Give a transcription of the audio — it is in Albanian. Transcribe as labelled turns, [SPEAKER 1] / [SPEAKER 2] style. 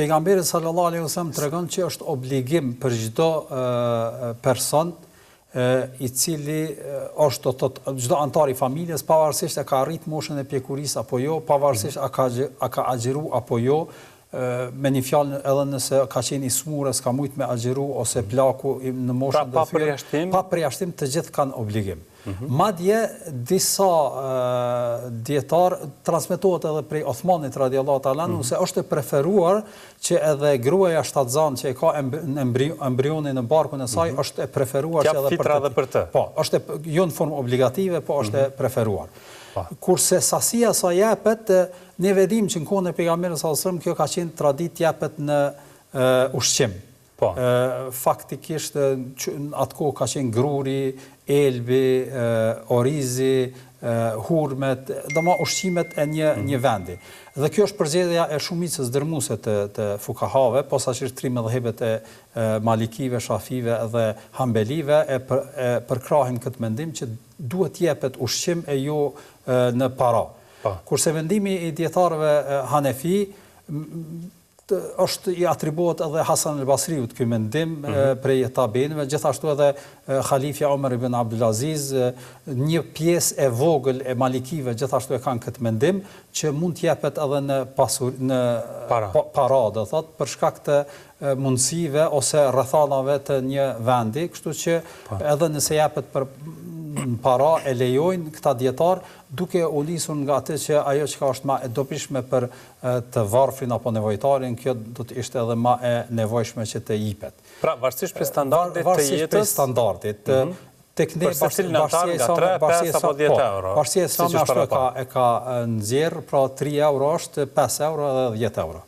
[SPEAKER 1] Pejgamberi sallallahu alaihi wasallam tregon që është obligim për çdo person i cili është do të thotë çdo antar i familjes, pavarësisht a ka arrit moshën e pjekurisë apo jo, pavarësisht a ka agjëru apo jo, me një fjalë edhe nëse ka qenë i smurë, s'ka mujt me agjëru ose plaku në moshën
[SPEAKER 2] pa përjashtim,
[SPEAKER 1] pa përjashtim të gjithë kanë obligim. Madje disa dietar transmetohet edhe prej Othmanit radiallahu ta'ala anhu se është e preferuar që edhe gruaja shtatzanë që e ka embrionin në barkun e saj është e preferuar
[SPEAKER 2] që edhe për të.
[SPEAKER 1] Po, është jo në formë obligative, po është e preferuar. Kurse sasia sa jepet, ne vedim që në kohën e pejgamberit sallallahu alajhi wasallam kjo ka qenë traditë jepet në ushqim. Faktikisht atë kohë ka qenë gruri, elbi, orizi, hurmet, domos ushqimet e një vendi. Dhe kjo është përzgjedhja e shumicës dërmuese të fukahave, posaçërisht tri mëdhëbet e malikive, shafive dhe hambelive e përkrahin këtë mendim që duhet jepet ushqim e jo në para. Kurse vendimi i dietarëve hanefi është i atribuohet edhe Hasan al-Basriut ky mendim prej tabiinëve, gjithashtu edhe Khalifja Omer ibn Abdulaziz, një pjesë e vogël e malikive gjithashtu e kanë këtë mendim që mund të jepet edhe në para, do thotë, për shkak të mundësive ose rrethanave të një vendi, kështu që edhe nëse jepet për para e lejojnë këta dietar duke u nisur nga atë që ajo që është më e dobishme për të varfrin apo nevojtarin, kjo do të ishte edhe më e nevojshme që të jipet.
[SPEAKER 2] Pra, varësisht për standardit të jetës,
[SPEAKER 1] për standardit, tek ne bashkësia e ashtu e ka nxjerr, pra 3 euro është 5 euro edhe 10 euro.